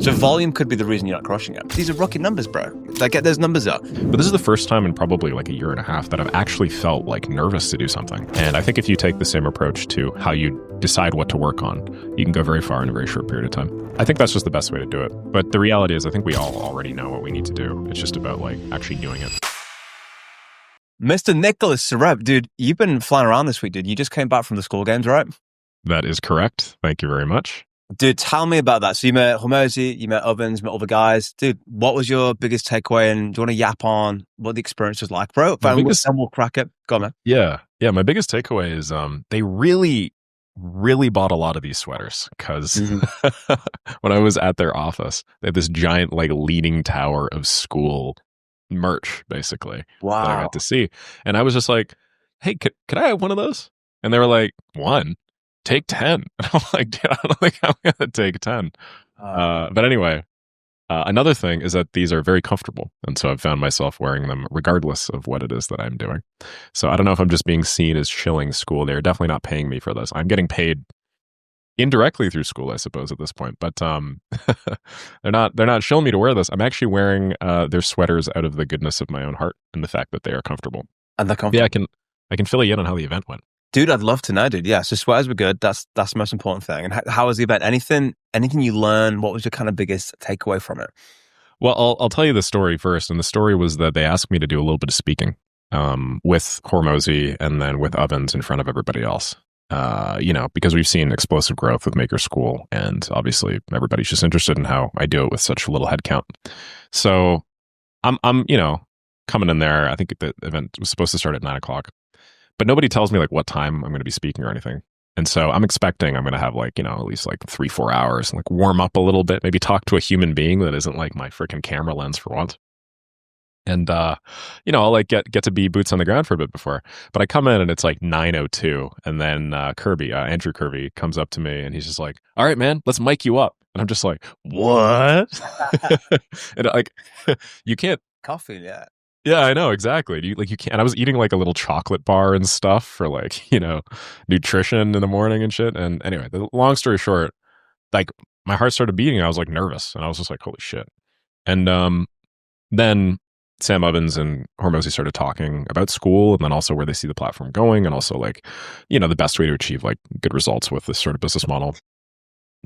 So volume could be the reason you're not crushing it. These are rookie numbers, bro. Like, get those numbers up. But this is the first time in probably like a year and a half that I've actually felt like nervous to do something. And I think if you take the same approach to how you decide what to work on, you can go very far in a very short period of time. I think that's just the best way to do it. But the reality is I think we all already know what we need to do. It's just about like actually doing it. Mr. Nicholas Sareb, dude, you've been flying around this week, dude. You just came back from the school games, right? That is correct. Thank you very much. Dude, tell me about that. So you met Hormozi, you met Ovens, met other guys. Dude, what was your biggest takeaway? And do you want to yap on what the experience was like, bro? And we'll crack it. Go on, man. Yeah. My biggest takeaway is they really bought a lot of these sweaters because when I was at their office, they had this giant like leaning tower of school merch, basically. Wow. That I got to see. And I was just like, hey, could I have one of those? And they were like, one? Take 10. And I'm like, dude, I don't think I'm going to take 10. But anyway, another thing is that these are very comfortable. And so I've found myself wearing them regardless of what it is that I'm doing. So I don't know if I'm just being seen as shilling school. They're definitely not paying me for this. I'm getting paid indirectly through school, I suppose, at this point. But they're not shilling me to wear this. I'm actually wearing their sweaters out of the goodness of my own heart and the fact that they are comfortable. And they're comfortable. Yeah, I can fill you in on how the event went. Dude, I'd love to know, dude. Yeah, so sweaters were good. That's the most important thing. And how was the event? Anything you learned? What was your kind of biggest takeaway from it? Well, I'll tell you the story first. And the story was that they asked me to do a little bit of speaking with Hormozi and then with Ovens in front of everybody else. Because we've seen explosive growth with Maker School, and obviously everybody's just interested in how I do it with such a little headcount. So I'm coming in there. I think the event was supposed to start at 9:00. But nobody tells me like what time I'm going to be speaking or anything. And so I'm expecting I'm going to have like, at least like 3-4 hours and like warm up a little bit, maybe talk to a human being that isn't like my freaking camera lens for once. And, I'll like get to be boots on the ground for a bit before. But I come in and it's like 9:02. And then Andrew Kirby comes up to me and he's just like, all right, man, let's mic you up. And I'm just like, what? And like, you can't. Coffee, yeah. Yeah, I know, exactly. You can't. And I was eating like a little chocolate bar and stuff for like, nutrition in the morning and shit. And anyway, the long story short, like my heart started beating. I was like nervous and I was just like, holy shit. And then Sam Ovens and Hormozi started talking about school and then also where they see the platform going and also like, the best way to achieve like good results with this sort of business model.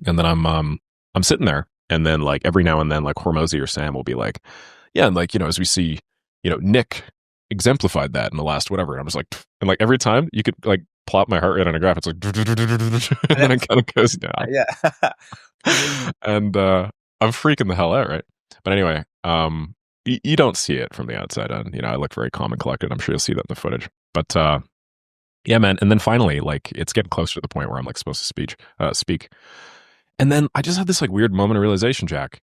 And then I'm sitting there and then like every now and then like Hormozi or Sam will be like, yeah, and like, as we see, Nick exemplified that in the last whatever. And I was like, and like every time you could like plot my heart rate on a graph, it's like, and then it kind of goes down. Yeah. And I'm freaking the hell out, right? But anyway, you don't see it from the outside on. I look very calm and collected. I'm sure you'll see that in the footage. But yeah, man. And then finally, like it's getting closer to the point where I'm like supposed to speak. And then I just had this like weird moment of realization, Jack.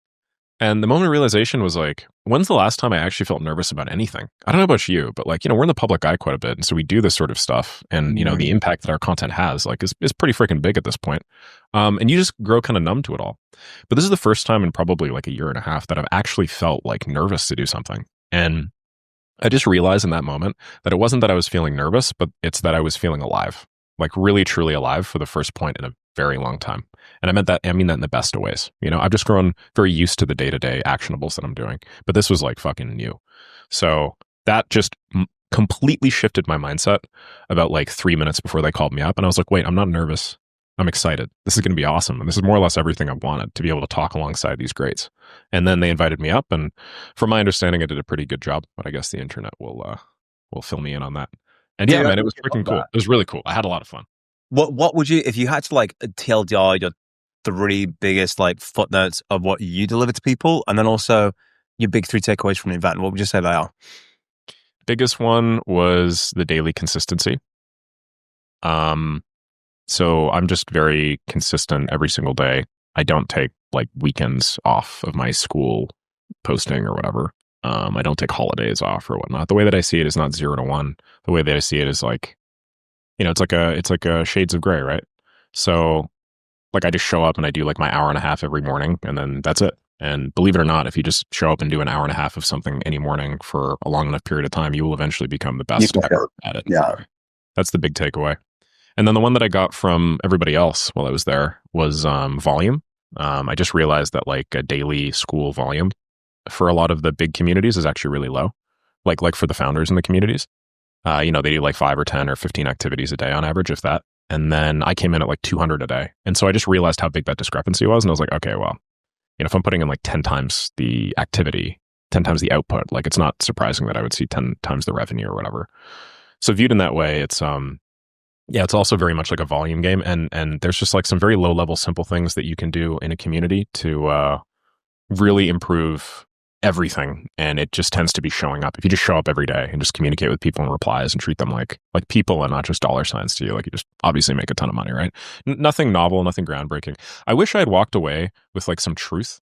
And the moment of realization was like, when's the last time I actually felt nervous about anything? I don't know about you, but like, we're in the public eye quite a bit. And so we do this sort of stuff. And, the impact that our content has like is pretty freaking big at this point. And you just grow kind of numb to it all. But this is the first time in probably like a year and a half that I've actually felt like nervous to do something. And I just realized in that moment that it wasn't that I was feeling nervous, but it's that I was feeling alive, like really, truly alive for the first point in a very long time. And I mean that in the best of ways. I've just grown very used to the day-to-day actionables that I'm doing, but this was like fucking new. So that just completely shifted my mindset about like 3 minutes before they called me up. And I was like, wait, I'm not nervous. I'm excited. This is going to be awesome. And this is more or less everything I wanted, to be able to talk alongside these greats. And then they invited me up. And from my understanding, I did a pretty good job, but I guess the internet will fill me in on that. And yeah, man, it was freaking cool. It was really cool. I had a lot of fun. What would you, if you had to like TLDR your 3 biggest like footnotes of what you delivered to people, and then also your big 3 takeaways from the event, what would you say they are? Biggest one was the daily consistency. So I'm just very consistent every single day. I don't take like weekends off of my school posting or whatever. I don't take holidays off or whatnot. The way that I see it is not 0 to 1. The way that I see it is like, it's like a shades of gray, right? So like I just show up and I do like my hour and a half every morning and then that's it. And believe it or not, if you just show up and do an hour and a half of something any morning for a long enough period of time, you will eventually become the best ever at it. Yeah. That's the big takeaway. And then the one that I got from everybody else while I was there was volume. I just realized that like a daily school volume for a lot of the big communities is actually really low. Like for the founders in the communities, they do like 5 or 10 or 15 activities a day on average, if that. And then I came in at like 200 a day. And so I just realized how big that discrepancy was. And I was like, okay, well, if I'm putting in like 10 times the activity, 10 times the output, like it's not surprising that I would see 10 times the revenue or whatever. So viewed in that way, it's also very much like a volume game. And there's just like some very low level, simple things that you can do in a community to really improve everything. And it just tends to be showing up. If you just show up every day and just communicate with people and replies and treat them like people and not just dollar signs to you, like you just obviously make a ton of money, right? Nothing novel, nothing groundbreaking. I wish I had walked away with like some truth,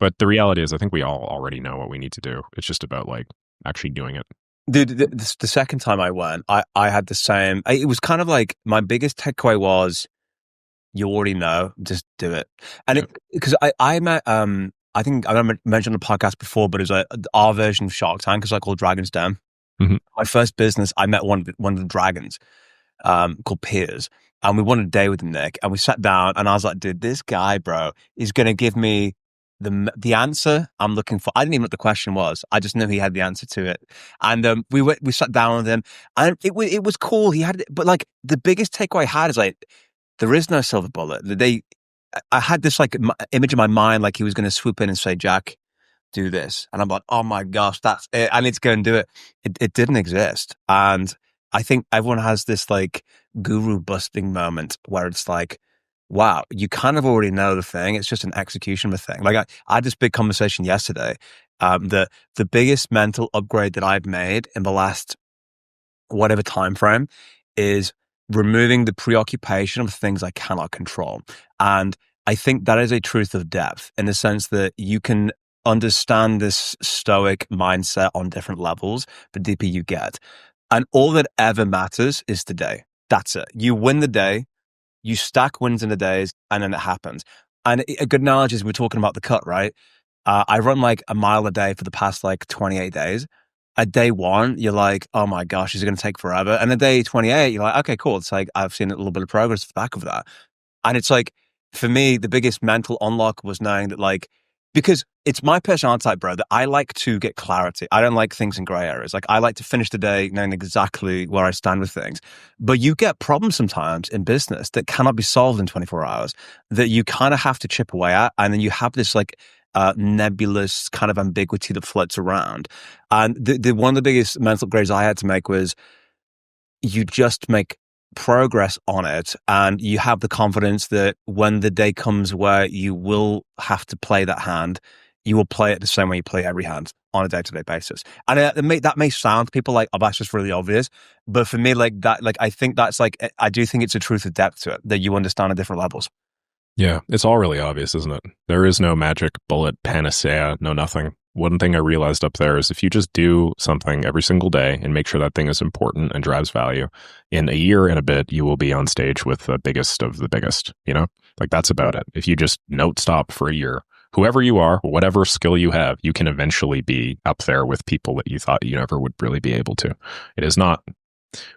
but the reality is I think we all already know what we need to do. It's just about like actually doing it. Dude, the second time I went, I had the same. It was kind of like my biggest takeaway was you already know, just do it. And because I met I think I mentioned on the podcast before, but it was like our version of Shark Tank, because I call Dragons Den. Mm-hmm. My first business, I met one of the dragons called Piers, and we won a day with him, Nick, and we sat down, and I was like, dude, this guy, bro, is going to give me the answer I'm looking for. I didn't even know what the question was. I just knew he had the answer to it, and we sat down with him, and it was cool. He had, but like the biggest takeaway I had is like there is no silver bullet. I had this like image in my mind, like he was going to swoop in and say, Jack, do this. And I'm like, oh my gosh, that's it. I need to go and do it. It didn't exist. And I think everyone has this like guru busting moment where it's like, wow, you kind of already know the thing. It's just an execution of a thing. Like I had this big conversation yesterday. The biggest mental upgrade that I've made in the last whatever time frame is removing the preoccupation of things I cannot control. And I think that is a truth of depth in the sense that you can understand this stoic mindset on different levels, the deeper you get. And all that ever matters is the day. That's it. You win the day, you stack wins in the days, and then it happens. And a good analogy is we're talking about the cut, right? I run like a mile a day for the past like 28 days. At day one, you're like, oh my gosh, is it going to take forever? And at day 28, you're like, okay, cool. It's like, I've seen a little bit of progress off the back of that. And it's like, for me, the biggest mental unlock was knowing that like, because it's my personality type, bro, that I like to get clarity. I don't like things in gray areas. Like I like to finish the day knowing exactly where I stand with things. But you get problems sometimes in business that cannot be solved in 24 hours that you kind of have to chip away at. And then you have this like nebulous kind of ambiguity that floats around. And the one of the biggest mental upgrades I had to make was you just make progress on it, and you have the confidence that when the day comes where you will have to play that hand, you will play it the same way you play every hand on a day-to-day basis. And that may sound to people like, oh, that's just really obvious. But for me, like that, like I think that's like, I do think it's a truth of depth to it that you understand at different levels. Yeah, it's all really obvious, isn't it? There is no magic bullet panacea, no nothing. One thing I realized up there is if you just do something every single day and make sure that thing is important and drives value, in a year and a bit, you will be on stage with the biggest of the biggest, Like that's about it. If you just note stop for a year, whoever you are, whatever skill you have, you can eventually be up there with people that you thought you never would really be able to. It is not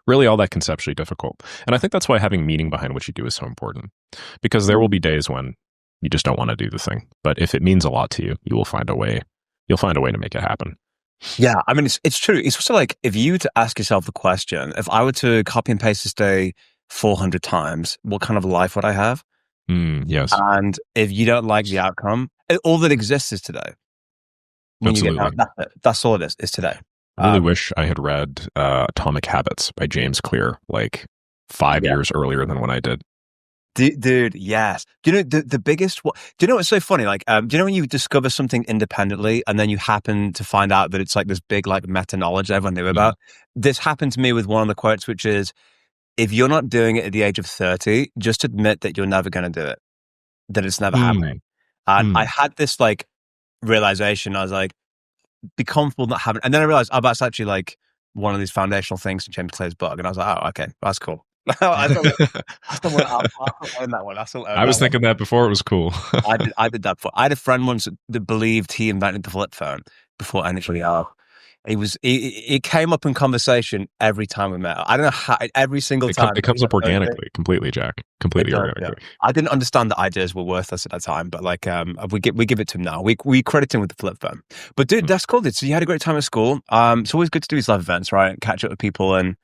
really all that conceptually difficult. And I think that's why having meaning behind what you do is so important, because there will be days when you just don't want to do the thing. But if it means a lot to you, you will find a way. You'll find a way to make it happen. Yeah, I mean, it's true. It's also like if you were to ask yourself the question, if I were to copy and paste this day 400 times, what kind of life would I have? Yes. And if you don't like the outcome, all that exists is today. When Absolutely. you get down, that's all it is today. I really wish I had read Atomic Habits by James Clear like 5 years earlier than when I did. Dude, yes. Do you know the biggest? Do you know what's so funny? Like, do you know when you discover something independently and then you happen to find out that it's like this big like meta knowledge everyone knew about? This happened to me with one of the quotes, which is, "If you're not doing it at the age of 30, just admit that you're never going to do it, that it's never happening." And I had this like realization. I was like, be comfortable not having, and then I realized, oh, that's actually like one of these foundational things in James Clear's book, and I was like, oh, okay, that's cool. I was thinking that before it was cool. I did that before. I had a friend once that believed he invented the flip phone before anybody else. It came up in conversation every time we met. I don't know how, every single time. It comes up organically, completely, Jack. It Completely does, yeah. organically. I didn't understand that ideas were worthless at that time, but like we give it to him now. We credit him with the flip phone. But dude, that's cool. Dude. So you had a great time at school. It's always good to do these live events, right? Catch up with people and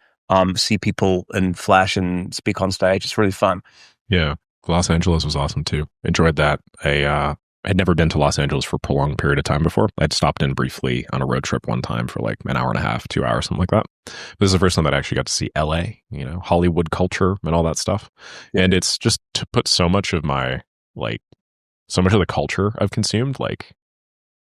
see people in flesh and speak on stage. It's really fun. Yeah. Los Angeles was awesome too. Enjoyed that. I had never been to Los Angeles for a prolonged period of time before. I'd stopped in briefly on a road trip one time for like an hour and a half, 2 hours, something like that. This is the first time that I actually got to see LA, you know, Hollywood culture and all that stuff. Yeah. And it's just to put so much of my, like, so much of the culture I've consumed, like,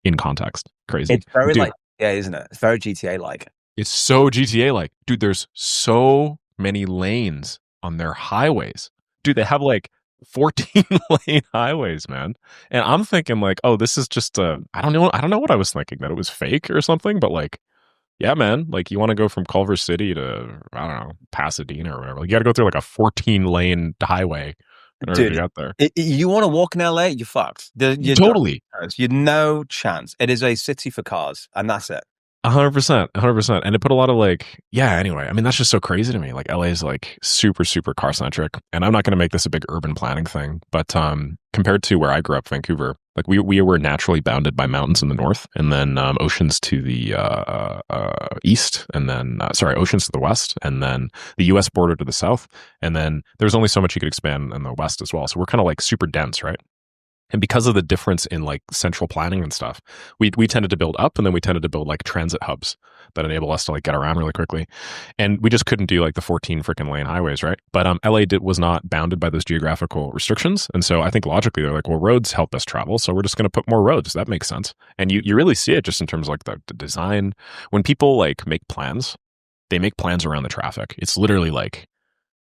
in context. Crazy. It's very Dude, like, yeah, isn't it? It's very GTA like. it's so GTA like. Dude, there's so many lanes on their highways. Dude, they have like 14 lane highways, man. And I'm thinking like, oh, this is just I don't know what I was thinking, that it was fake or something, but like, yeah, man, like you want to go from Culver City to, I don't know, Pasadena or whatever. Like, you got to go through like a 14 lane highway in order to get there. You want to walk in LA, you're fucked. Totally. You're no chance. It is a city for cars, and that's it. 100%, 100%. And it put a lot of like, yeah, anyway, I mean, that's just so crazy to me. Like LA is like super, super car centric. And I'm not going to make this a big urban planning thing, but compared to where I grew up, Vancouver, like we were naturally bounded by mountains in the north and then oceans to the east and then, oceans to the west and then the US border to the south. And then there's only so much you could expand in the west as well. So we're kind of like super dense, right? And because of the difference in like central planning and stuff, we tended to build up and then we tended to build like transit hubs that enable us to like get around really quickly. And we just couldn't do like the 14 freaking lane highways, right? But LA was not bounded by those geographical restrictions. And so I think logically they're like, well, roads help us travel. So we're just going to put more roads. That makes sense. And you really see it just in terms of like the design. When people like make plans, they make plans around the traffic. It's literally like,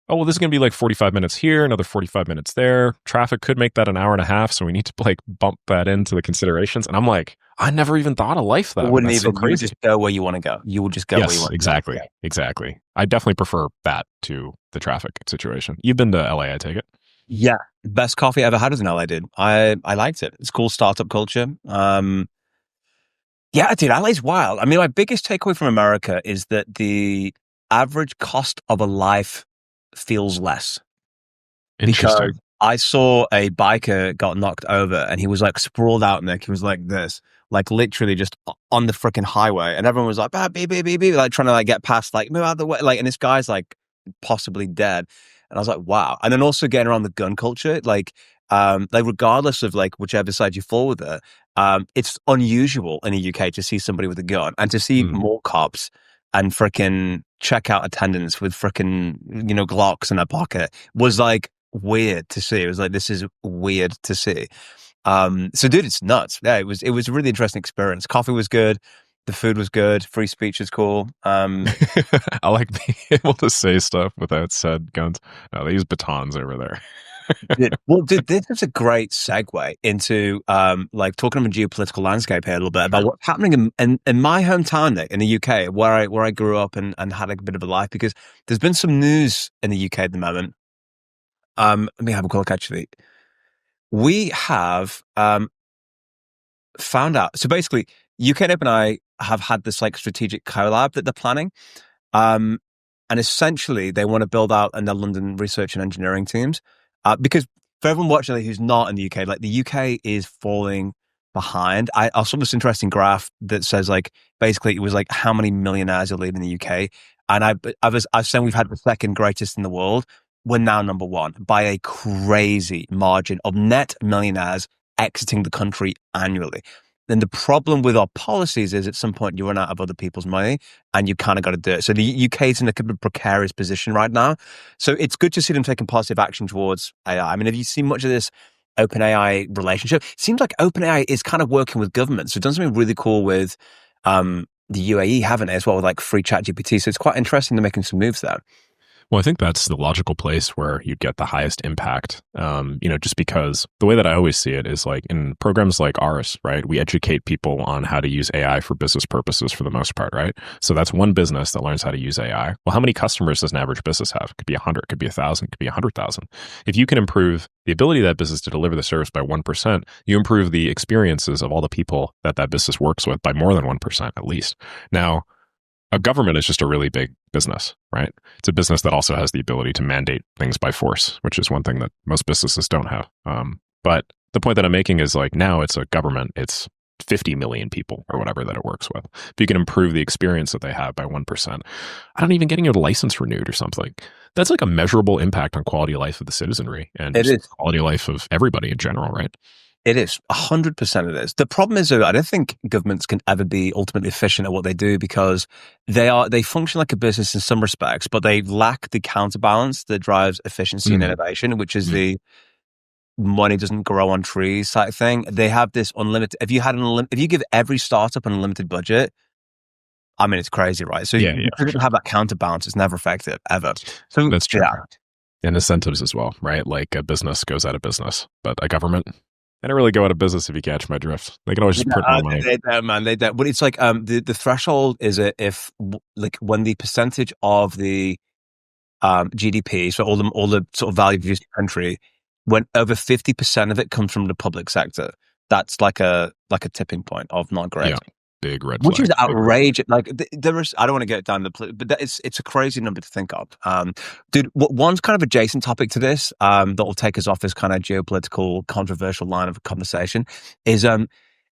oh, well, this is going to be like 45 minutes here, another 45 minutes there. Traffic could make that an hour and a half, so we need to like bump that into the considerations. And I'm like, I never even thought of life that way. That's so crazy. You would just go where you want to go. You would just go where you want exactly, to go. Exactly. I definitely prefer that to the traffic situation. You've been to LA, I take it? Yeah. Best coffee I ever had was in LA, dude. I liked it. It's cool startup culture. Yeah, dude, LA's wild. I mean, my biggest takeaway from America is that the average cost of a life feels less. Interesting. Because I saw a biker got knocked over and he was like sprawled out, Nick. He was like this, like literally just on the freaking highway. And everyone was like, beep, beep, beep, beep, like trying to like get past, like move out of the way. Like, and this guy's like possibly dead. And I was like, wow. And then also getting around the gun culture, like regardless of like whichever side you fall with it, it's unusual in the UK to see somebody with a gun and to see more cops and freaking checkout attendants with freaking, you know, Glocks in their pocket was like weird to see. It was like, this is weird to see. So dude, it's nuts. Yeah, it was a really interesting experience. Coffee was good. The food was good. Free speech is cool. I like being able to say stuff without said guns. No, they use batons over there. Dude, this is a great segue into like talking about the geopolitical landscape here a little bit about what's happening in my hometown, Nick, in the UK, where I grew up and had a bit of a life, because there's been some news in the UK at the moment. Let me have a look. Actually, we have found out. So basically, UK and I have had this like strategic collab that they're planning, and essentially they want to build out in their London research and engineering teams. Because for everyone watching who's not in the UK, like the UK is falling behind. I saw this interesting graph that says like basically it was like how many millionaires are leaving the UK, and I was saying we've had the second greatest in the world. We're now number one by a crazy margin of net millionaires exiting the country annually. Then the problem with our policies is at some point you run out of other people's money and you kind of got to do it. So the UK is in a precarious position right now. So it's good to see them taking positive action towards AI. I mean, have you seen much of this OpenAI relationship? It seems like OpenAI is kind of working with governments. So it's done something really cool with the UAE, haven't it, as well, with like free chat GPT. So it's quite interesting they're making some moves there. Well, I think that's the logical place where you get the highest impact. Just because the way that I always see it is like in programs like ours, right? We educate people on how to use AI for business purposes for the most part, right? So that's one business that learns how to use AI. Well, how many customers does an average business have? It could be 100, could be 1,000, could be 100,000. If you can improve the ability of that business to deliver the service by 1%, you improve the experiences of all the people that that business works with by more than 1% at least. Now, a government is just a really big business, right? It's a business that also has the ability to mandate things by force, which is one thing that most businesses don't have. But the point that I'm making is like now it's a government, it's 50 million people or whatever that it works with. If you can improve the experience that they have by 1%, I don't even getting your license renewed or something. That's like a measurable impact on quality of life of the citizenry and It is. quality of life of everybody in general, right? It is 100%. It is. The problem is, though, I don't think governments can ever be ultimately efficient at what they do because they function like a business in some respects, but they lack the counterbalance that drives efficiency and innovation, which is the money doesn't grow on trees type thing. They have this unlimited. If you give every startup an unlimited budget, I mean, it's crazy, right? So you don't have that counterbalance. It's never effective ever. So that's true. Yeah. And incentives as well, right? Like a business goes out of business, but a government, they don't really go out of business if you catch my drift. They can always just print more money. They don't, man. They don't. But it's like the threshold is if like when the percentage of the GDP, so all the sort of value produced in the country, when over 50% of it comes from the public sector, that's like a tipping point of not great. Yeah, big red flag. Which is outrageous. Like there is, I don't want to get down but it's a crazy number to think of. Dude, one's kind of adjacent topic to this that will take us off this kind of geopolitical, controversial line of conversation is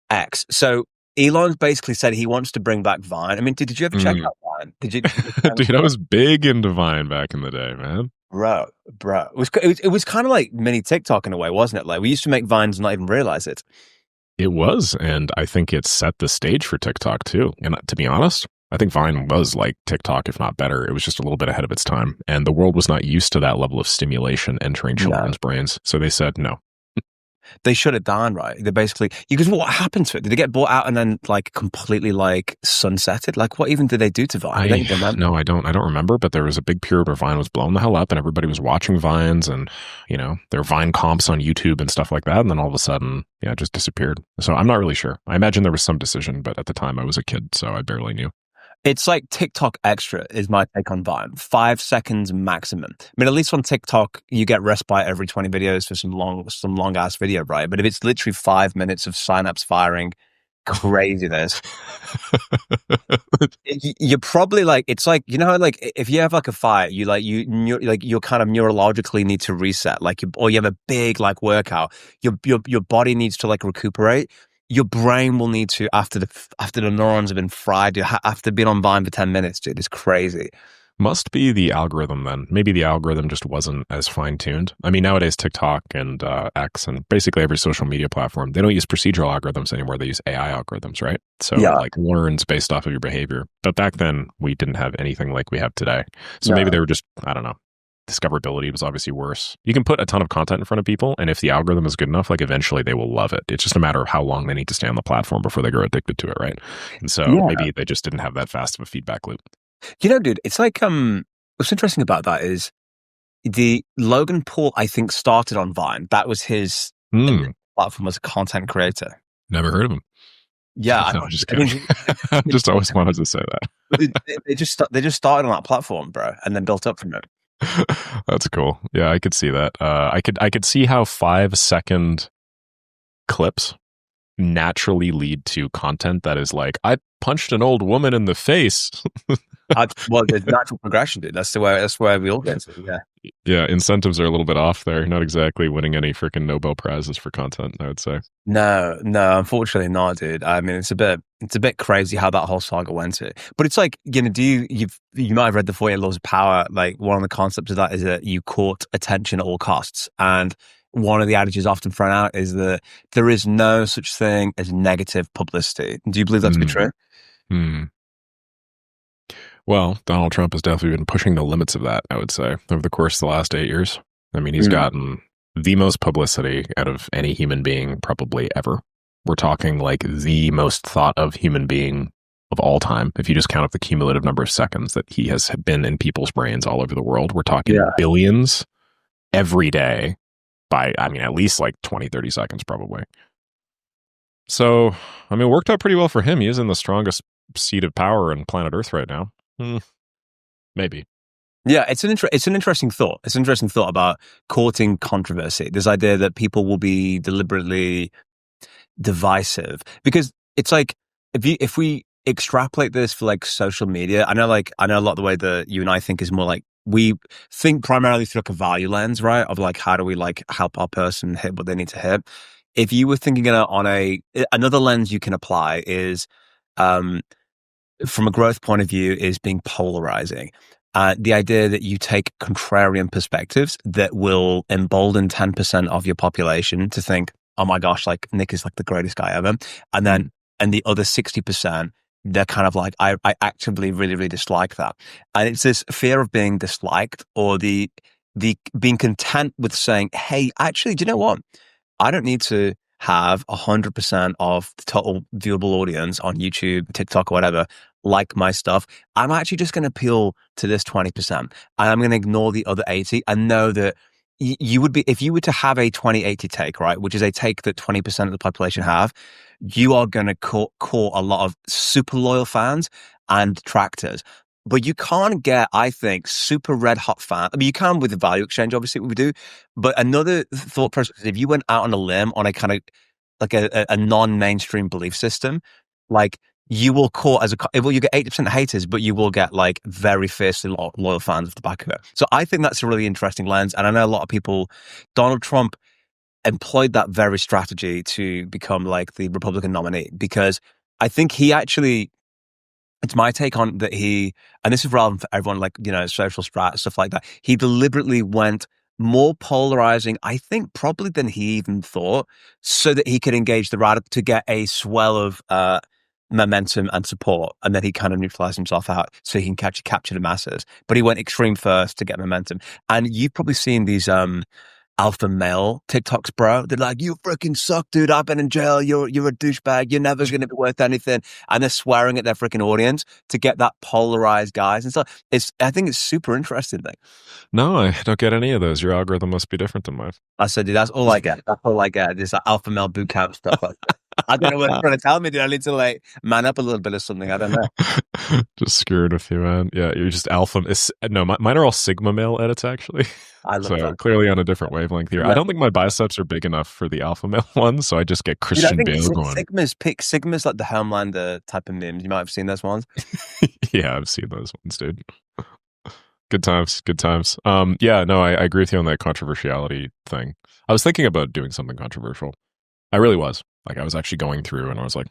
X. So Elon's basically said he wants to bring back Vine. I mean, did you ever check out Vine? Did you? Dude, I was big into Vine back in the day, man. Bro, it was kind of like mini TikTok in a way, wasn't it? Like we used to make Vines and not even realize it. It was, and I think it set the stage for TikTok too. And to be honest, I think Vine was like TikTok, if not better. It was just a little bit ahead of its time, and the world was not used to that level of stimulation entering children's brains. So they said no. They shut it down, right? They basically, because what happened to it? Did it get bought out and then like completely like sunsetted? Like what even did they do to Vine? No, I don't remember, but there was a big period where Vine was blowing the hell up and everybody was watching Vines and, there were Vine comps on YouTube and stuff like that. And then all of a sudden, it just disappeared. So I'm not really sure. I imagine there was some decision, but at the time I was a kid, so I barely knew. It's like TikTok extra is my take on Vine. 5 seconds maximum. I mean, at least on TikTok, you get respite every 20 videos for some long ass video, right? But if it's literally 5 minutes of synapse firing craziness, you're probably like, it's like, like if you have like a fight, you're kind of neurologically need to reset, or you have a big like workout, your body needs to like recuperate. Your brain will need to after the neurons have been fried. After being on Vine for 10 minutes, dude, it's crazy. Must be the algorithm then. Maybe the algorithm just wasn't as fine-tuned. I mean, nowadays TikTok and X and basically every social media platform, they don't use procedural algorithms anymore. They use AI algorithms, right? So like learns based off of your behavior. But back then we didn't have anything like we have today. So maybe they were just, I don't know. Discoverability was obviously worse. You can put a ton of content in front of people, and if the algorithm is good enough, like eventually they will love it. It's just a matter of how long they need to stay on the platform before they grow addicted to it, right? And so maybe they just didn't have that fast of a feedback loop. Dude, it's like what's interesting about that is the Logan Paul, I think, started on Vine. That was his platform as a content creator. Never heard of him. Yeah, no, I'm just kidding. I just always wanted to say that. they just started on that platform, bro, and then built up from it. That's cool. Yeah, I could see that. I could see how 5-second clips naturally lead to content that is like, I punched an old woman in the face. Well, there's natural progression, dude. That's where we all get to. Yeah. Yeah, incentives are a little bit off there. Not exactly winning any freaking Nobel prizes for content, I would say. No, unfortunately not, dude. I mean, it's a bit crazy how that whole saga went to. But it's like, you might have read the 48 Laws of Power. Like one of the concepts of that is that you court attention at all costs. And one of the adages often thrown out is that there is no such thing as negative publicity. Do you believe that to be true? Well, Donald Trump has definitely been pushing the limits of that, I would say, over the course of the last 8 years. I mean, he's gotten the most publicity out of any human being probably ever. We're talking like the most thought of human being of all time. If you just count up the cumulative number of seconds that he has been in people's brains all over the world, we're talking Yeah. billions every day by, I mean, at least like 20, 30 seconds probably. So, I mean, it worked out pretty well for him. He is in the strongest seat of power on planet Earth right now. Maybe. Yeah, it's an interesting thought. It's an interesting thought about courting controversy. This idea that people will be deliberately divisive, because it's like if we extrapolate this for like social media, I know a lot of the way that you and I think is more like we think primarily through like a value lens, right? Of like, how do we like help our person hit what they need to hit? If you were thinking on another lens you can apply is, from a growth point of view, is being polarizing. The idea that you take contrarian perspectives that will embolden 10% of your population to think, oh my gosh, like Nick is like the greatest guy ever. And the other 60%, they're kind of like, I actively really, really dislike that. And it's this fear of being disliked, or the being content with saying, hey, actually, do you know what? I don't need to have 100% of the total viewable audience on YouTube, TikTok, or whatever like my stuff. I'm actually just going to appeal to this 20%, and I'm going to ignore the other 80, and know that you would be, if you were to have a 20-80 take, right, which is a take that 20% of the population have, you are going to court a lot of super loyal fans and detractors. But you can't get, I think, super red hot fan. I mean, you can with the value exchange, obviously, what we do. But another thought process, if you went out on a limb on a kind of like a non-mainstream belief system, like you will court well, you get 80% haters, but you will get like very fiercely loyal fans off the back of it. So I think that's a really interesting lens. And I know a lot of people, Donald Trump employed that very strategy to become like the Republican nominee, because I think he actually, it's my take on that and this is relevant for everyone, like, you know, social strat, stuff like that. He deliberately went more polarizing, I think, probably than he even thought, so that he could engage the radical to get a swell of momentum and support. And then he kind of neutralized himself out so he can capture the masses. But he went extreme first to get momentum. And you've probably seen these alpha male TikToks, bro. They're like, you freaking suck, dude. I've been in jail. You're a douchebag. You're never going to be worth anything. And they're swearing at their freaking audience to get that polarized guys and stuff. I think it's super interesting thing. No, I don't get any of those. Your algorithm must be different than mine. I said, dude, that's all I get. That's all I get. This like alpha male boot camp stuff. I don't know what you're trying to tell me, dude. I need to like man up a little bit or something. I don't know. Just screwed with you, man. Yeah, you're just alpha. No, mine are all sigma male edits, actually. I love so that. clearly on a different wavelength here. Yeah. I don't think my biceps are big enough for the alpha male ones, so I just get Christian Bale going. Sigma's like the Homelander type of memes. You might have seen those ones. Yeah, I've seen those ones, dude. Good times, good times. Yeah, no, I agree with you on that controversiality thing. I was thinking about doing something controversial. I really was. Like, I was actually going through and I was like,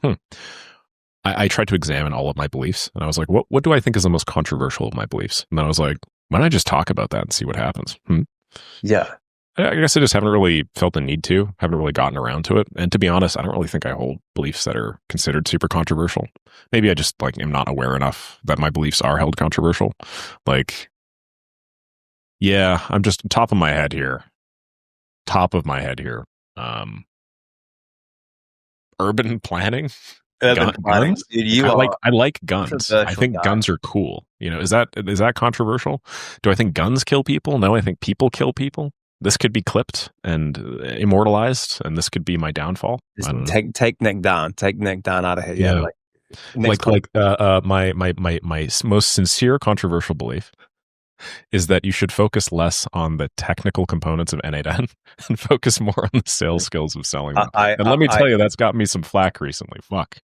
I tried to examine all of my beliefs, and I was like, what do I think is the most controversial of my beliefs? And then I was like, why don't I just talk about that and see what happens? Yeah. I guess I just haven't really felt the need to, haven't really gotten around to it. And to be honest, I don't really think I hold beliefs that are considered super controversial. Maybe I just like am not aware enough that my beliefs are held controversial. Like, yeah, I'm just top of my head here. Urban planning. Guns? Dude, I like guns. I think guns are cool. You know, is that controversial? Do I think guns kill people? No, I think people kill people. This could be clipped and immortalized, and this could be my downfall. Take Nick down. Take Nick down out of here. Yeah, my most sincere controversial belief is that you should focus less on the technical components of N8N and focus more on the sales skills of selling them. And let me tell you, that's got me some flack recently. Fuck.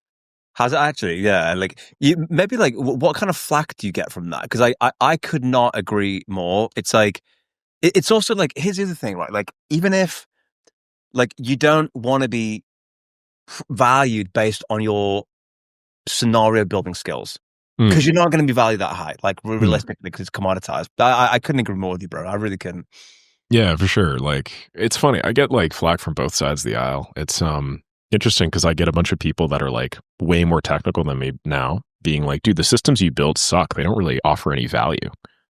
Has it actually? Yeah. Like, you maybe like, what kind of flack do you get from that? Because I could not agree more. It's like, it's also like, here's the other thing, right? Like, even if like you don't want to be valued based on your scenario building skills, because you're not going to be valued that high, like realistically, because it's commoditized. I couldn't agree more with you, bro. I really couldn't. Yeah, for sure. Like, it's funny. I get like flack from both sides of the aisle. It's interesting because I get a bunch of people that are like way more technical than me now, being like, dude, the systems you build suck. They don't really offer any value.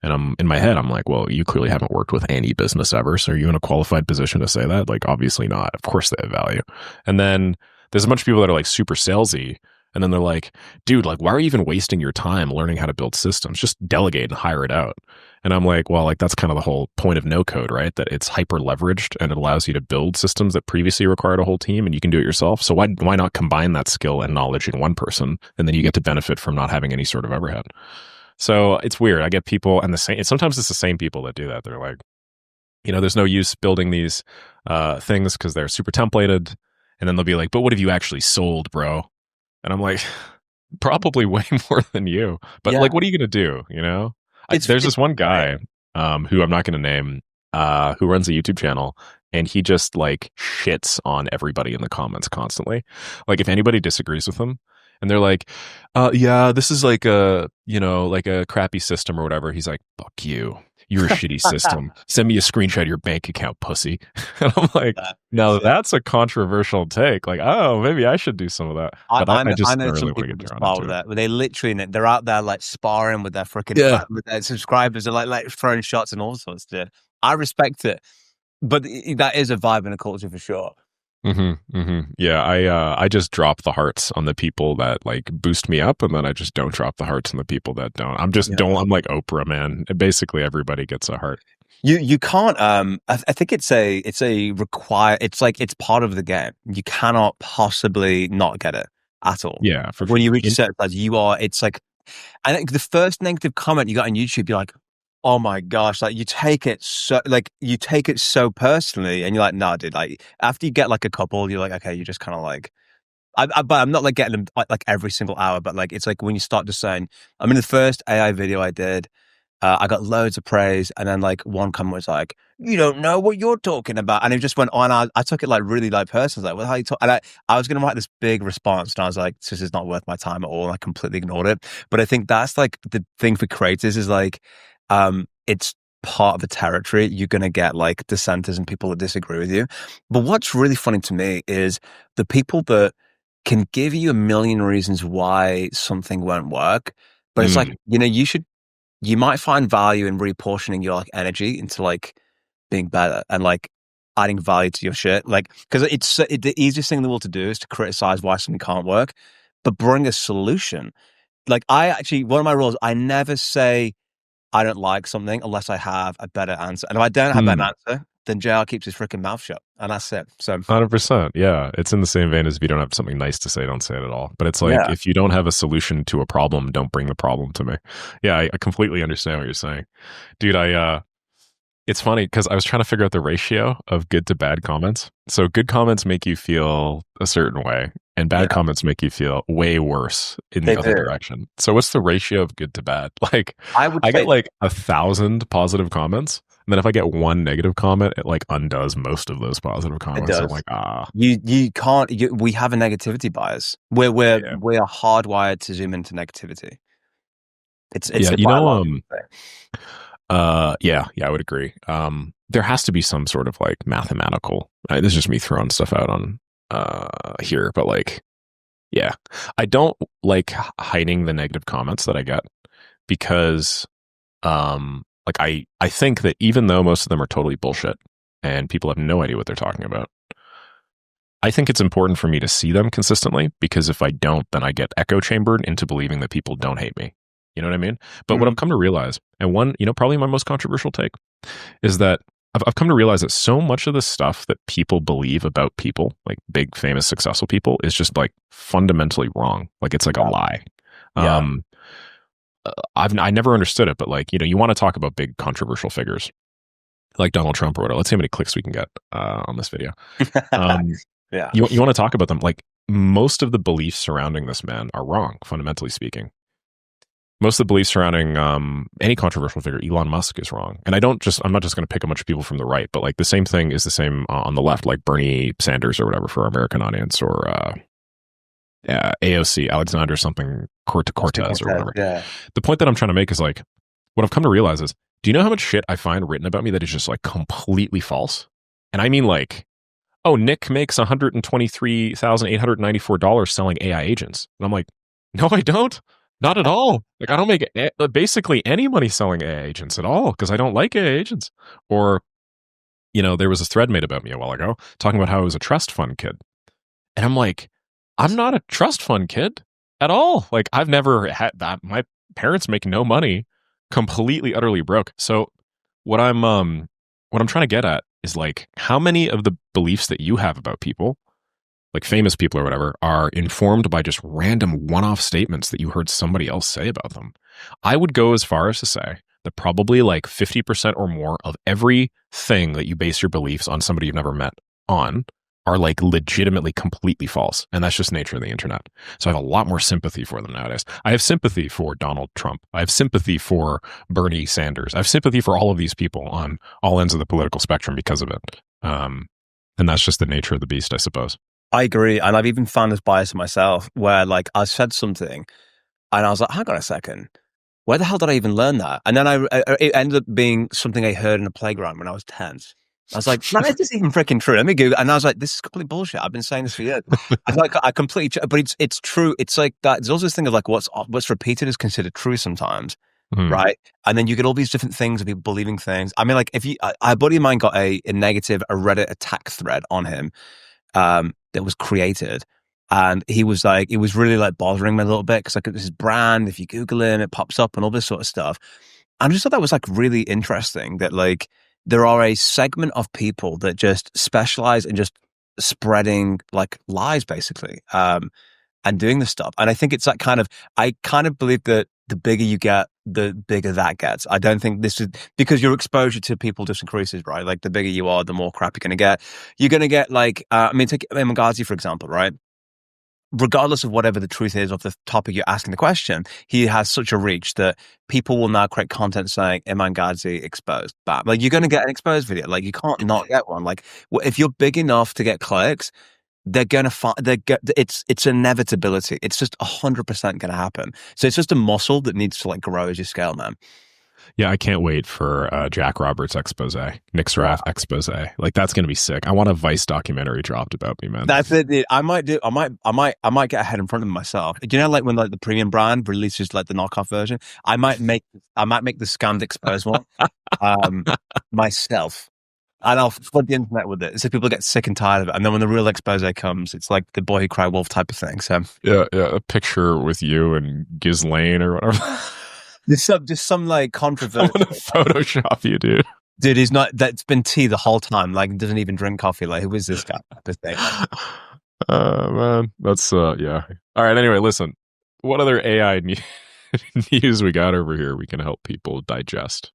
And I'm in my head, I'm like, well, you clearly haven't worked with any business ever. So are you in a qualified position to say that? Like, obviously not. Of course they have value. And then there's a bunch of people that are like super salesy. And then they're like, dude, like, why are you even wasting your time learning how to build systems? Just delegate and hire it out. And I'm like, well, like, that's kind of the whole point of no code, right? That it's hyper leveraged and it allows you to build systems that previously required a whole team and you can do it yourself. So why not combine that skill and knowledge in one person? And then you get to benefit from not having any sort of overhead. So it's weird. I get people, and sometimes it's the same people that do that. They're like, there's no use building these things because they're super templated. And then they'll be like, but what have you actually sold, bro? And I'm like, probably way more than you. But Yeah. like, what are you going to do? There's this one guy who I'm not going to name who runs a YouTube channel. And he just like shits on everybody in the comments constantly. Like if anybody disagrees with him and they're like, yeah, this is like like a crappy system or whatever. He's like, fuck you. You're a shitty system. Send me a screenshot of your bank account, pussy. And I'm like, no, that's a controversial take. Like, oh, maybe I should do some of that. But I I just know don't some really want to people get just drawn follow into it. that, but they literally, they're out there like sparring with their freaking with their subscribers, and like throwing shots and all sorts of stuff. I respect it, but that is a vibe in a culture for sure. Yeah, I just drop the hearts on the people that like boost me up, and then I just don't drop the hearts on the people that don't. I'm like Oprah, man. Basically, everybody gets a heart. You can't I think it's part of the game. You cannot possibly not get it at all. Yeah, for When sure. you reach a certain size, it's like, I think the first negative comment you got on YouTube, you're like, oh my gosh, like you take it so personally, and you're like, nah, dude, like after you get like a couple, you're like, okay, you just kind of like, but I'm not like getting them like every single hour, but like it's like when you start just saying, I mean, the first AI video I did, I got loads of praise, and then like one comment was like, "You don't know what you're talking about," and it just went on. I took it like really like personal. Like, "Well, how you talk?" And I was going to write this big response, and I was like, "This is not worth my time at all." And I completely ignored it. But I think that's like the thing for creators is like, it's part of the territory. You're going to get like dissenters and people that disagree with you. But what's really funny to me is the people that can give you a million reasons why something won't work. But it's like, you might find value in reportioning your like energy into like being better and like adding value to your shit. Like, because the easiest thing in the world to do is to criticize why something can't work, but bring a solution. Like, one of my rules, I never say I don't like something unless I have a better answer. And if I don't have that answer, then JR keeps his freaking mouth shut. And that's it. So 100%. Yeah. It's in the same vein as if you don't have something nice to say, don't say it at all. But it's like, if you don't have a solution to a problem, don't bring the problem to me. Yeah. I completely understand what you're saying. Dude, it's funny because I was trying to figure out the ratio of good to bad comments. So good comments make you feel a certain way, and bad comments make you feel way worse in the other direction. So what's the ratio of good to bad? Like, I get like 1,000 positive comments. And then if I get one negative comment, it like undoes most of those positive comments. So I'm like, you can't. We have a negativity bias. We are hardwired to zoom into negativity. It's I would agree. There has to be some sort of like mathematical. This is just me throwing stuff out on here, but like, yeah, I don't like hiding the negative comments that I get because like I think that even though most of them are totally bullshit and people have no idea what they're talking about, I think it's important for me to see them consistently, because if I don't, then I get echo chambered into believing that people don't hate me. You know what I mean? But what I've come to realize, and one, probably my most controversial take, is that I've come to realize that so much of the stuff that people believe about people, like big, famous, successful people, is just like fundamentally wrong. Like it's like a lie. Yeah. I never understood it, but like, you want to talk about big controversial figures like Donald Trump or whatever. Let's see how many clicks we can get on this video. Yeah. You want to talk about them. Like most of the beliefs surrounding this man are wrong, fundamentally speaking. Most of the beliefs surrounding any controversial figure, Elon Musk, is wrong. And I'm not just going to pick a bunch of people from the right, but like the same thing is the same on the left, like Bernie Sanders or whatever for our American audience, or AOC, Alexander something Cortez or whatever. Yeah. The point that I'm trying to make is like, what I've come to realize is, do you know how much shit I find written about me that is just like completely false? And I mean like, oh, Nick makes $123,894 selling AI agents. And I'm like, no, I don't. Not at all. Like I don't make basically any money selling AI agents at all because I don't like AI agents. Or, there was a thread made about me a while ago talking about how I was a trust fund kid. And I'm like, I'm not a trust fund kid. at all. Like I've never had that. My parents make no money, completely utterly broke. So what I'm trying to get at is like how many of the beliefs that you have about people, like famous people or whatever, are informed by just random one-off statements that you heard somebody else say about them. I would go as far as to say that probably like 50% or more of everything that you base your beliefs on somebody you've never met on are like legitimately completely false. And that's just nature of the internet. So I have a lot more sympathy for them nowadays. I have sympathy for Donald Trump. I have sympathy for Bernie Sanders. I have sympathy for all of these people on all ends of the political spectrum because of it. And that's just the nature of the beast, I suppose. I agree. And I've even found this bias in myself where like I said something and I was like, hang on a second. Where the hell did I even learn that? And then it ended up being something I heard in a playground when I was 10. I was like, man, is this even freaking true? Let me Google. And I was like, this is complete bullshit. I've been saying this for years. I completely, but it's true. It's like that. There's also this thing of like what's repeated is considered true sometimes. Right. And then you get all these different things of people believing things. I mean, like if a buddy of mine got a Reddit attack thread on him, that was created. And he was like, it was really like bothering me a little bit because like this is brand, if you Google him, it pops up and all this sort of stuff. And I just thought that was like really interesting that like there are a segment of people that just specialize in just spreading like lies basically, and doing this stuff. And I think it's that I kind of believe that the bigger you get, the bigger that gets. I don't think this is because your exposure to people just increases, right? Like the bigger you are, the more crap you're going to get. You're going to get like, I mean, take Hormozi, for example, right? Regardless of whatever the truth is of the topic you're asking the question, he has such a reach that people will now create content saying Imam Ghazi exposed. Bam. Like you're going to get an exposed video. Like you can't not get one. Like if you're big enough to get clicks, they're going to find, it's inevitability. It's just 100% going to happen. So it's just a muscle that needs to like grow as you scale, man. Yeah, I can't wait for Jack Roberts expose, Nick Sarath expose. Like that's gonna be sick. I want a Vice documentary dropped about me, man. That's it. Dude. I might get ahead in front of myself. Do you know, like when like the premium brand releases like the knockoff version, I might make the scammed expose one myself, and I'll flood the internet with it so people get sick and tired of it. And then when the real expose comes, it's like the boy who cried wolf type of thing. So yeah, a picture with you and Ghislaine or whatever. Just some like controversy. I want to Photoshop you, dude. Dude, he's not. That's been tea the whole time. Like, doesn't even drink coffee. Like, who is this guy? Man, that's yeah. All right. Anyway, listen. What other AI news we got over here? We can help people digest.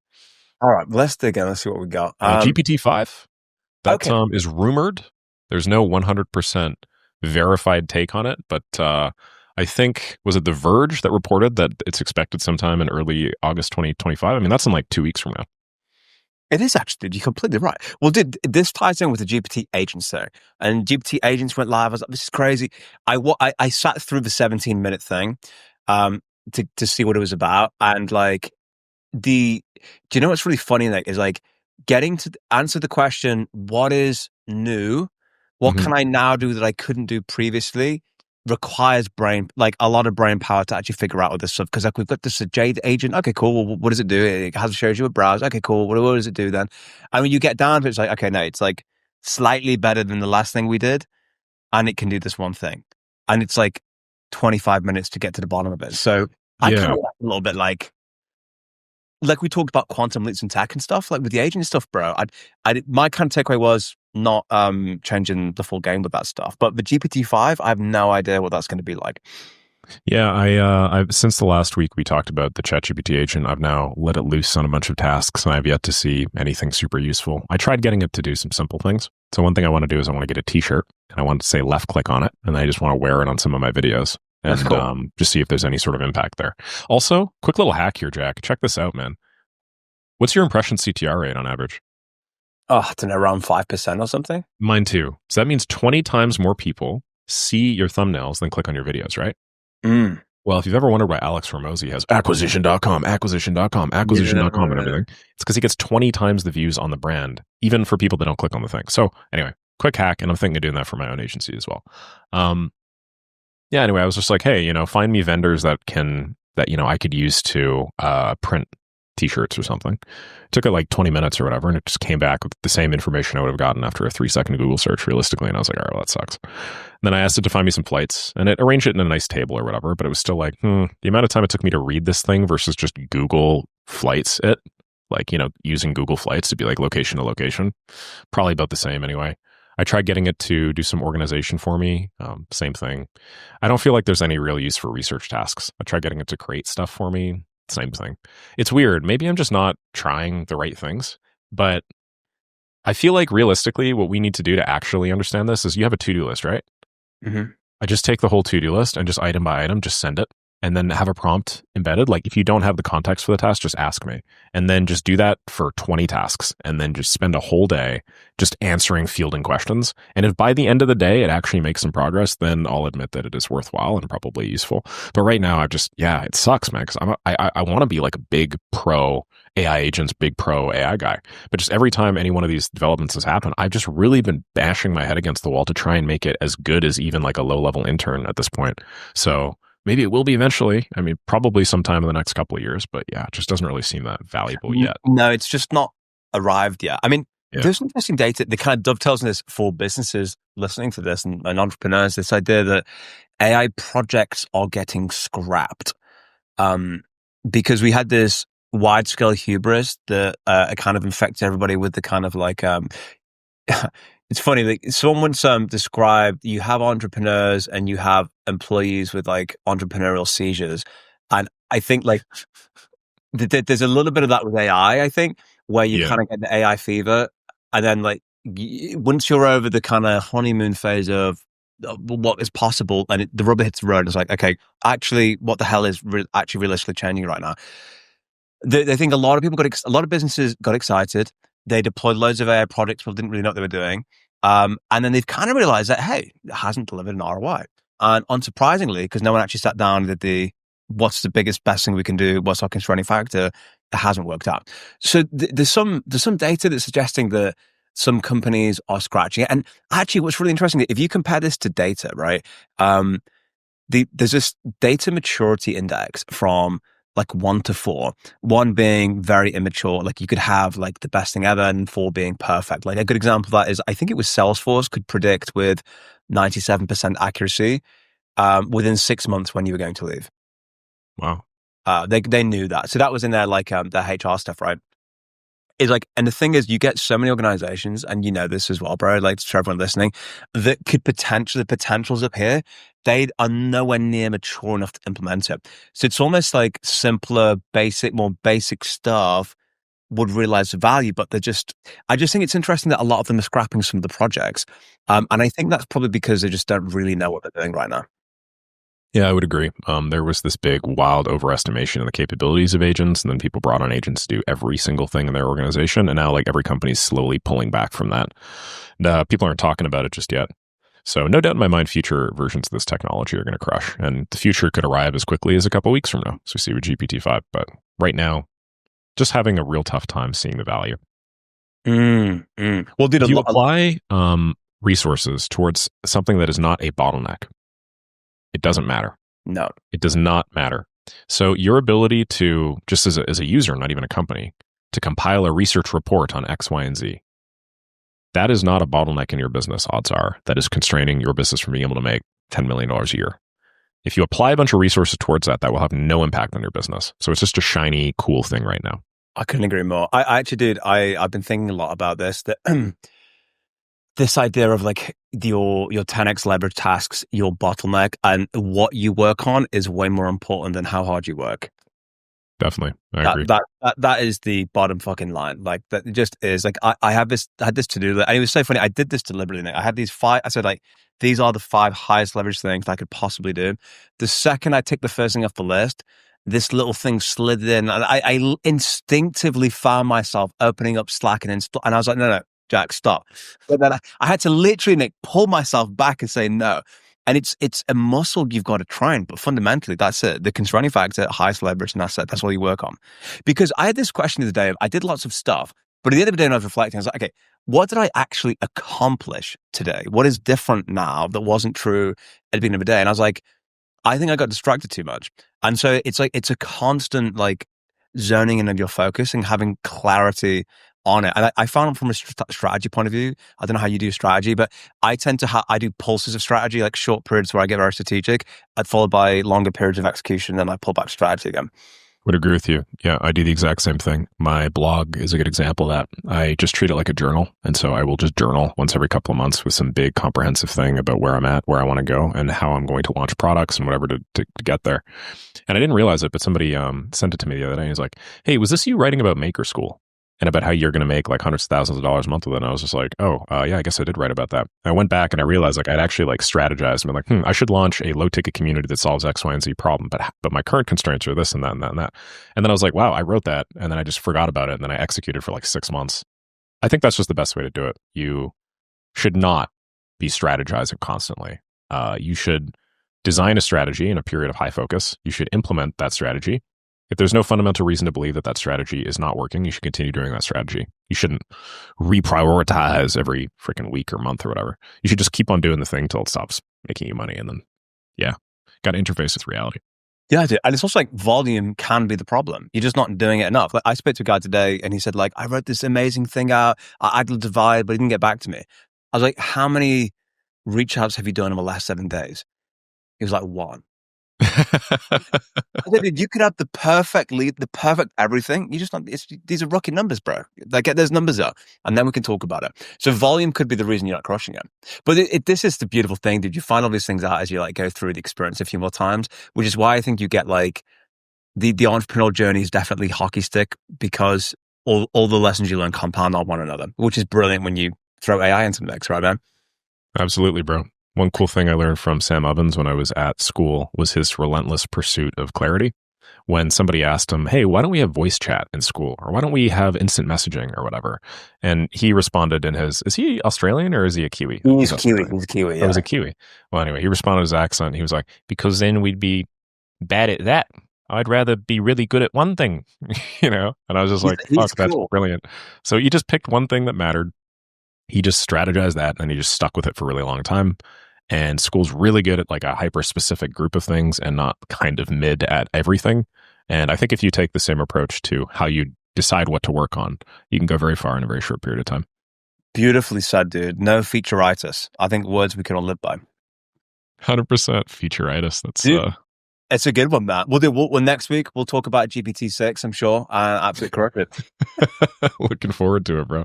All right, let's dig in. Let's see what we got. GPT-5. That is rumored. There's no 100% verified take on it, but I think, was it The Verge that reported that it's expected sometime in early August 2025? I mean, that's in like 2 weeks from now. It is actually, you're completely right. Well, this ties in with the GPT agents there. And GPT agents went live. I was like, this is crazy. I sat through the 17-minute thing to see what it was about. And like, do you know what's really funny? Like, is like getting to answer the question, what is new? What can I now do that I couldn't do previously? Requires a lot of brain power to actually figure out all this stuff. Because like we've got this Jade agent. Okay, cool. Well, what does it do? It shows you a browser. Okay, cool. What does it do then? And when you get down to it, it's like, okay, no, it's like slightly better than the last thing we did, and it can do this one thing, and it's like 25 minutes to get to the bottom of it. So I kind of a little bit like we talked about quantum leaps in tech and stuff, like with the agent stuff, bro. My kind of takeaway was not changing the full game with that stuff. But the GPT-5, I have no idea what that's going to be like. Yeah, I've since the last week we talked about the ChatGPT agent, I've now let it loose on a bunch of tasks, and I've yet to see anything super useful. I tried getting it to do some simple things. So one thing I want to do is I want to get a t-shirt, and I want to say left click on it, and I just want to wear it on some of my videos. And cool. Just see if there's any sort of impact there. Also, quick little hack here, Jack. Check this out, man. What's your impression CTR rate on average? Oh, I don't know, around 5% or something. Mine too. So that means 20 times more people see your thumbnails than click on your videos, right? Well, if you've ever wondered why Alex Hormozi has acquisition.com, and everything, it's because he gets 20 times the views on the brand, even for people that don't click on the thing. So anyway, quick hack, and I'm thinking of doing that for my own agency as well. Yeah, anyway, I was just like, hey, find me vendors that I could use to print t-shirts or something. It took it like 20 minutes or whatever, and it just came back with the same information I would have gotten after a 3-second Google search realistically. And I was like, all right, well, that sucks. And then I asked it to find me some flights, and it arranged it in a nice table or whatever, but it was still like, the amount of time it took me to read this thing versus just Google flights it, like, using Google Flights to be like location to location, probably about the same anyway. I tried getting it to do some organization for me. Same thing. I don't feel like there's any real use for research tasks. I tried getting it to create stuff for me. Same thing. It's weird. Maybe I'm just not trying the right things, but I feel like realistically, what we need to do to actually understand this is you have a to-do list, right? Mm-hmm. I just take the whole to-do list and just item by item, just send it. And then have a prompt embedded. Like if you don't have the context for the task, just ask me. And then just do that for 20 tasks. And then just spend a whole day just answering, fielding questions. And if by the end of the day it actually makes some progress, then I'll admit that it is worthwhile and probably useful. But right now, it sucks, man. Because I want to be like a big pro AI agents, big pro AI guy. But just every time any one of these developments has happened, I've just really been bashing my head against the wall to try and make it as good as even like a low-level intern at this point. So maybe it will be eventually. I mean, probably sometime in the next couple of years, but yeah, it just doesn't really seem that valuable yet. No, it's just not arrived yet. I mean, there's interesting data that kind of dovetails in this for businesses listening to this and entrepreneurs, this idea that AI projects are getting scrapped because we had this wide-scale hubris that kind of infects everybody with the kind of like... It's funny, like someone once described you have entrepreneurs and you have employees with like entrepreneurial seizures. And I think like there's a little bit of that with AI, I think, where you kind of get the AI fever. And then like once you're over the kind of honeymoon phase of what is possible and the rubber hits the road, it's like, okay, actually, what the hell is actually realistically changing right now? They think a lot of people a lot of businesses got excited. They deployed loads of AI products, but didn't really know what they were doing. And then they've kind of realized that, hey, it hasn't delivered an ROI. And unsurprisingly, because no one actually sat down and did what's the biggest, best thing we can do? What's our constraining factor? It hasn't worked out. So there's some data that's suggesting that some companies are scratching it. And actually, what's really interesting, if you compare this to data, right? There's this data maturity index from like 1 to 4, 1 being very immature, like you could have like the best thing ever, and 4 being perfect. Like a good example of that is, I think it was Salesforce could predict with 97% accuracy within 6 months when you were going to leave. Wow. They knew that. So that was in their like their HR stuff, right? It's like, and the thing is, you get so many organizations, and you know this as well, bro, like to everyone listening, that could the potentials up here, they are nowhere near mature enough to implement it. So it's almost like simpler, more basic stuff would realize the value, but I just think it's interesting that a lot of them are scrapping some of the projects. And I think that's probably because they just don't really know what they're doing right now. Yeah, I would agree. There was this big, wild overestimation of the capabilities of agents, and then people brought on agents to do every single thing in their organization, and now like every company's slowly pulling back from that. People aren't talking about it just yet. So no doubt in my mind, future versions of this technology are going to crush, and the future could arrive as quickly as a couple weeks from now. So we see with GPT-5, but right now, just having a real tough time seeing the value. Well, dude, if you apply resources towards something that is not a bottleneck, it doesn't matter. No, it does not matter. So your ability to, just as a user, not even a company, to compile a research report on X, Y, and Z, that is not a bottleneck in your business, odds are. That is constraining your business from being able to make $10 million a year. If you apply a bunch of resources towards that, that will have no impact on your business. So it's just a shiny, cool thing right now. I couldn't agree more. I actually, dude, I've been thinking a lot about this, that this idea of like your 10x leverage tasks, your bottleneck, and what you work on is way more important than how hard you work. Definitely. I agree. That is the bottom fucking line. Like that just is like, I had this to-do list, and it was so funny. I did this deliberately. I had these 5, I said like, these are the 5 highest leverage things I could possibly do. The second I ticked the first thing off the list, this little thing slid in, and I instinctively found myself opening up Slack and I was like, no, Jack, stop. But then I had to literally pull myself back and say no. And it's a muscle you've got to train, but fundamentally that's it. The constraining factor, highest leverage, and that's it. That's all you work on. Because I had this question the other day. I did lots of stuff, but at the end of the day, when I was reflecting, I was like, okay, what did I actually accomplish today? What is different now that wasn't true at the beginning of the day? And I was like, I think I got distracted too much. And so it's like, it's a constant like zoning in on your focus and having clarity on it. And I found from a strategy point of view, I don't know how you do strategy, but I tend to I do pulses of strategy, like short periods where I get very strategic, followed by longer periods of execution, and I pull back strategy again. Would agree with you. Yeah, I do the exact same thing. My blog is a good example of that. I just treat it like a journal. And so I will just journal once every couple of months with some big comprehensive thing about where I'm at, where I want to go, and how I'm going to launch products and whatever to get there. And I didn't realize it, but somebody sent it to me the other day. He's like, hey, was this you writing about Maker School? And about how you're going to make like hundreds of thousands of dollars a month with it. And I was just like, oh, yeah, I guess I did write about that. And I went back and I realized like I'd actually like strategized and been like, I should launch a low ticket community that solves X, Y, and Z problem. But my current constraints are this and that and that and that. And then I was like, wow, I wrote that. And then I just forgot about it. And then I executed for like 6 months. I think that's just the best way to do it. You should not be strategizing constantly. You should design a strategy in a period of high focus. You should implement that strategy. If there's no fundamental reason to believe that that strategy is not working, you should continue doing that strategy. You shouldn't reprioritize every freaking week or month or whatever. You should just keep on doing the thing till it stops making you money. And then, yeah, got to interface with reality. Yeah, I do. And it's also like volume can be the problem. You're just not doing it enough. Like I spoke to a guy today and he said like, I wrote this amazing thing out. I idled the vibe, but he didn't get back to me. I was like, how many reach outs have you done in the last 7 days? He was like, 1. I said, dude, you could have the perfect lead, the perfect everything. You just not. These are rookie numbers, bro. Like get those numbers up, and then we can talk about it. So volume could be the reason you're not crushing it. But this is the beautiful thing. Did you find all these things out as you like go through the experience a few more times? Which is why I think you get like the entrepreneurial journey is definitely hockey stick because all the lessons you learn compound on one another, which is brilliant when you throw AI into the mix, right, man? Absolutely, bro. One cool thing I learned from Sam Ovens when I was at school was his relentless pursuit of clarity. When somebody asked him, hey, why don't we have voice chat in school? Or why don't we have instant messaging or whatever? And he responded in his, is he Australian or is he a Kiwi? He's Kiwi. He's a Kiwi, yeah. Oh, he's a Kiwi. Well, anyway, he responded in his accent. He was like, because then we'd be bad at that. I'd rather be really good at one thing, you know? And I was just like, fuck, that's brilliant. So he just picked one thing that mattered. He just strategized that and he just stuck with it for a really long time. And school's really good at like a hyper-specific group of things and not kind of mid at everything. And I think if you take the same approach to how you decide what to work on, you can go very far in a very short period of time. Beautifully said, dude. No featureitis. I think words we can all live by. 100% featureitis. That's it's a good one, Matt. Well, next week we'll talk about GPT-6, I'm sure. Absolutely correct. Looking forward to it, bro.